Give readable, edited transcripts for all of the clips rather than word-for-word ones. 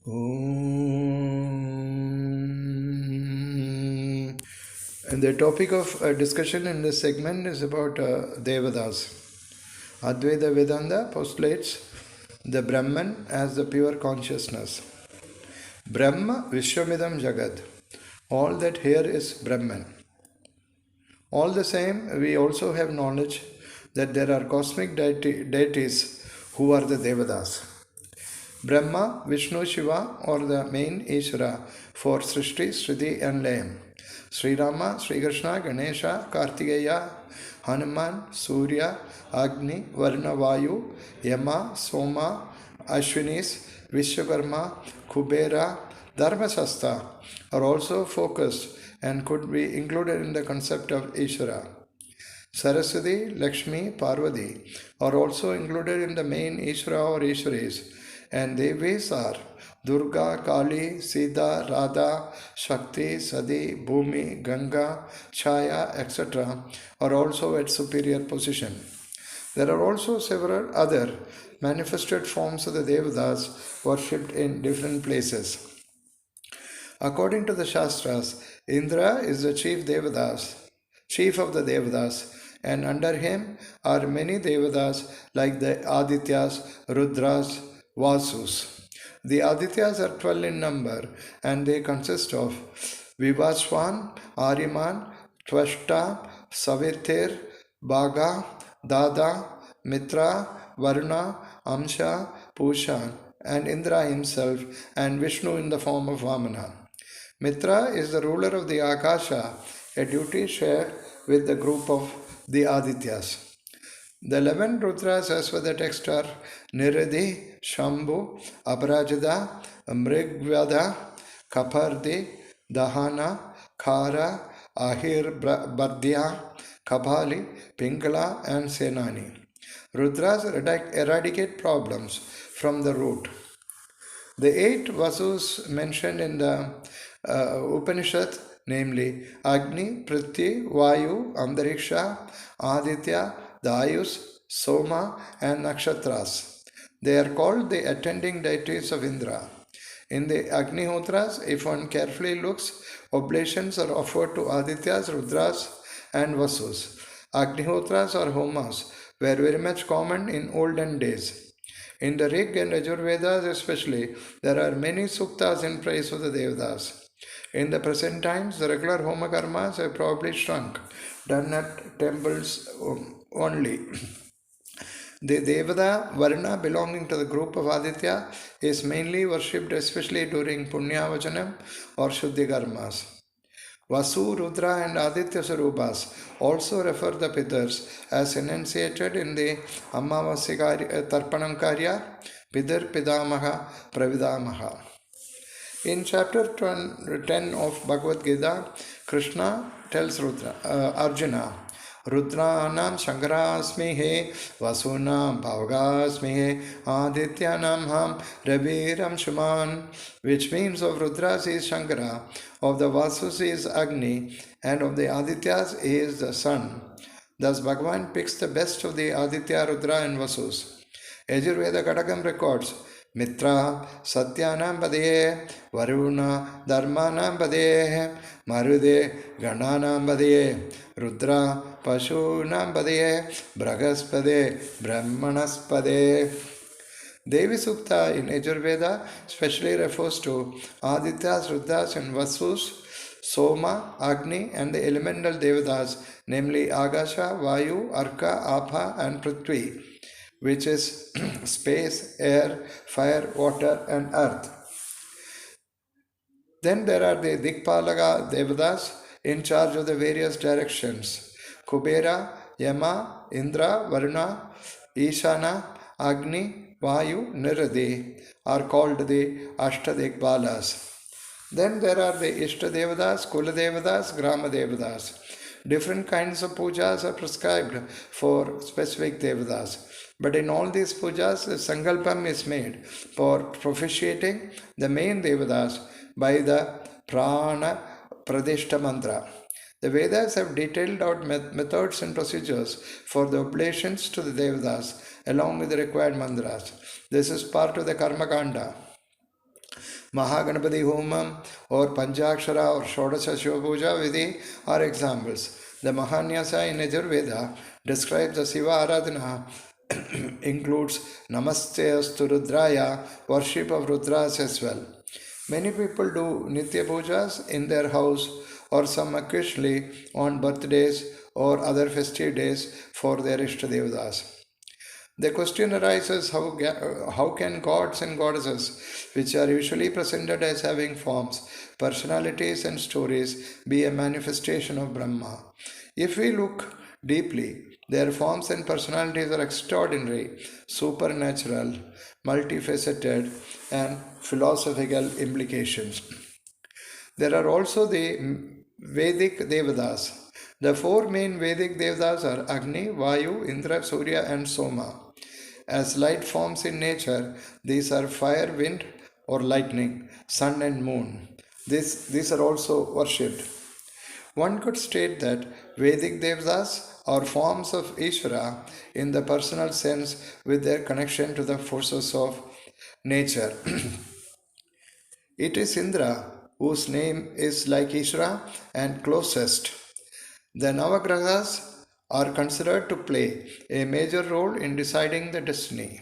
Om. And the topic of discussion in this segment is about Devatas. Advaita Vedanta postulates the Brahman as the pure consciousness. Brahma Vishwamidam Jagat. All that here is Brahman. All the same, we also have knowledge that there are cosmic deities who are the Devatas. Brahma, Vishnu, Shiva, or the main Ishvara for Srishti, Shriti, and Layam. Sri Rama, Sri Krishna, Ganesha, Kartikeya, Hanuman, Surya, Agni, Varuna, Vayu, Yama, Soma, Ashwinis, Vishwakarma, Kubera, Dharmasastha are also focused and could be included in the concept of Ishvara. Saraswati, Lakshmi, Parvati are also included in the main Ishvara or Ishwaris, and Devis are Durga, Kali, Sita, Radha, Shakti, Sadi, Bhumi, Ganga, Chaya, etc. are also at superior position. There are also several other manifested forms of the Devatas worshipped in different places. According to the Shastras, Indra is the chief of the Devatas, and under him are many Devatas like the Adityas, Rudras, Vasus. The Adityas are 12 in number, and they consist of Vivaswan, Ariman, Tvashta, Savitir, Bhaga, Dada, Mitra, Varuna, Amsha, Pusha, and Indra himself, and Vishnu in the form of Vamana. Mitra is the ruler of the Akasha, a duty shared with the group of the Adityas. The 11 Rudras as per the text are Niridhi, Shambhu, Aparajada, Mrigvada, Kapardi, Dahana, Khara, Ahir Bardya, Kabali, Pingala, and Senani. Rudras eradicate problems from the root. The 8 Vasus mentioned in the Upanishad, namely Agni, Prithvi, Vayu, Andariksha, Aditya, Dayus, Soma, and Nakshatras. They are called the attending deities of Indra. In the Agnihotras, if one carefully looks, oblations are offered to Adityas, Rudras, and Vasus. Agnihotras or homas were very much common in olden days. In the Rig and Ajurvedas especially, there are many suktas in praise of the Devatas. In the present times, the regular homa karmas have probably shrunk, done at temples only. The Devata Varna belonging to the group of Aditya is mainly worshipped especially during Punyavajanam or Shuddhi karmas. Vasu, Rudra, and Aditya Sarupas also refer the Pidars as enunciated in the Ammavasya Tarpanam Karya, Pidar Pidamaha Pravidamaha. In chapter 10 of Bhagavad Gita, Krishna tells Arjuna, Rudranam Shankarasmi he, Vasunam Bhavagasmi he, Adityanam ham Raviram Shuman, which means of Rudras is Shankara, of the Vasus is Agni, and of the Adityas is the sun. Thus Bhagavan picks the best of the Aditya, Rudra, and Vasus. Yajurveda Kadakam records, Mitra Satyanam Padaye, Varuna Dharmanam Padaye, Marude Gananam Padaye, Rudra Pashunam Padaye, Bragaspade, Brahmanaspade. Devi Sukta in Yajurveda specially refers to Adityas, Rudras, and Vasus, Soma, Agni, and the elemental Devatas, namely Agasha, Vayu, Arka, Apha, and Prithvi, which is space, air, fire, water, and earth. Then there are the Dikpalaga Devatas in charge of the various directions. Kubera, Yama, Indra, Varuna, Ishana, Agni, Vayu, Niradi are called the Ashtadikpalas. Then there are the Ishta Devatas, Kula Devatas, Grama Devatas. Different kinds of pujas are prescribed for specific Devatas. But in all these pujas, a sankalpam is made for propitiating the main Devatas by the Prana Pradishta mantra. The Vedas have detailed out methods and procedures for the oblations to the Devatas along with the required mantras. This is part of the Karma Kanda. Mahaganapati Homam or Panchakshara or Shodasha Shiva Puja Vidhi are examples. The Mahanyasa in Yajurveda describes the Shiva Aradhana includes Namaste Astu Rudraya, worship of Rudras as well. Many people do Nitya Pujas in their house or some occasionally on birthdays or other festive days for their Ishtadevatas. The question arises how can gods and goddesses, which are usually presented as having forms, personalities, and stories, be a manifestation of Brahma? If we look deeply, their forms and personalities are extraordinary, supernatural, multifaceted, and philosophical implications. There are also the Vedic Devatas. The four main Vedic Devatas are Agni, Vayu, Indra, Surya, and Soma. As light forms in nature, these are fire, wind, or lightning, sun, and moon. These are also worshipped. One could state that Vedic Devatas are forms of Ishvara in the personal sense with their connection to the forces of nature. It is Indra, whose name is like Ishvara and closest. The Navagrahas are considered to play a major role in deciding the destiny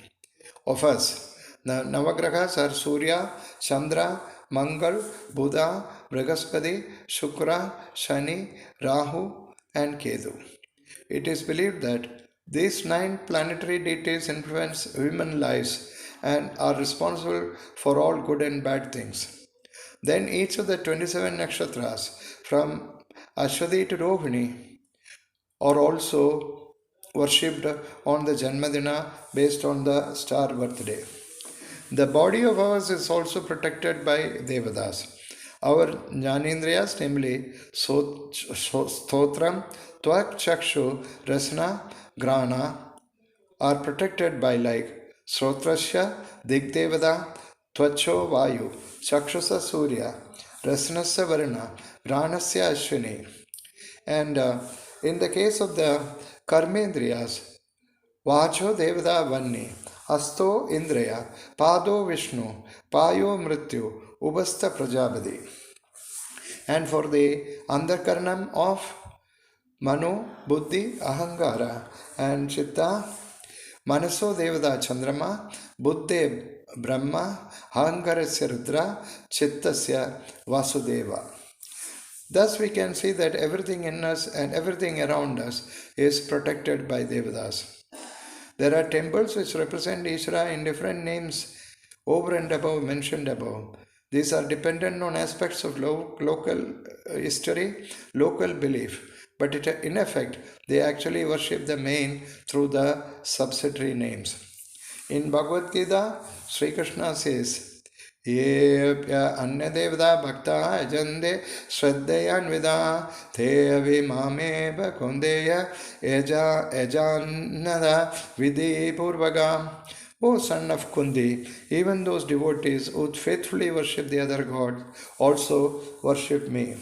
of us. The Navagrahas are Surya, Chandra, Mangal, Buddha, Brihaspati, Shukra, Shani, Rahu, and Ketu. It is believed that these nine planetary deities influence human lives and are responsible for all good and bad things. Then each of the 27 nakshatras from Ashwati to Rohini are also worshipped on the Janmadina based on the star birthday. The body of ours is also protected by Devatas. Our Jnanendriyas, namely Stotram, Twak, Chakshu, Rasana, Grana, are protected by like Srotrasya, Digdevada, Tvacho Vayu, Chakshasa Surya, Rasanasya Varuna, Granasya Ashwini. And in the case of the Karmendriyas, Vacho Devada Vanni, Asto Indraya, Pado Vishnu, Payo Mrityu, Ubasta Prajapati. And for the Andakarnam of Mano, Buddhi, Ahangara, and Chitta, Manaso Devada Chandrama, Buddhe Brahma, Ahangarasya Rudra, Chittasya Vasudeva. Thus, we can see that everything in us and everything around us is protected by Devatas. There are temples which represent Ishvara in different names over and above mentioned above. These are dependent on aspects of local history, local belief, but in effect, they actually worship the main through the subsidiary names. In Bhagavad Gita, Sri Krishna says, येऽप्य अन्यदेवता भक्ताः यजन्ते श्रद्धयान्विताः ते अभिमामेव कौन्तेय यजानन्दा विधिपूर्वकम्. O son of Kundi, even those devotees who faithfully worship the other gods also worship me.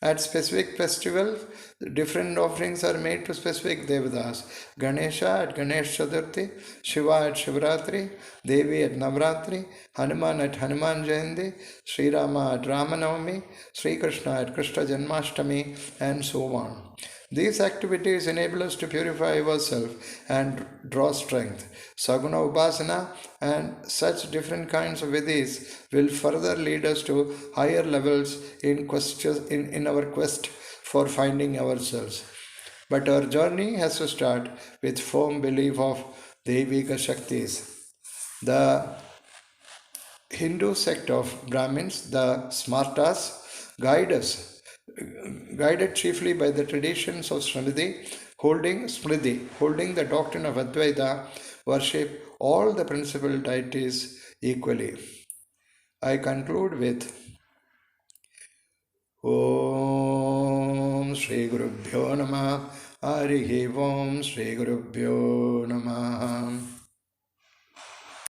At specific festivals, different offerings are made to specific devatas. Ganesha at Ganesh Chaturthi, Shiva at Shivratri, Devi at Navratri, Hanuman at Hanuman Jayanti, Sri Rama at Ramanavami, Sri Krishna at Krishna Janmashtami, and so on. These activities enable us to purify ourselves and draw strength. Saguna Upasana and such different kinds of vidhis will further lead us to higher levels in our quest for finding ourselves. But our journey has to start with firm belief of Devika Shaktis. The Hindu sect of Brahmins, the Smartas, guided chiefly by the traditions of Smriti, holding the doctrine of Advaita, worship all the principal deities equally. I conclude with Om Shri Gurubhyo Namah Harihi Om Shri Gurubhyo Namah.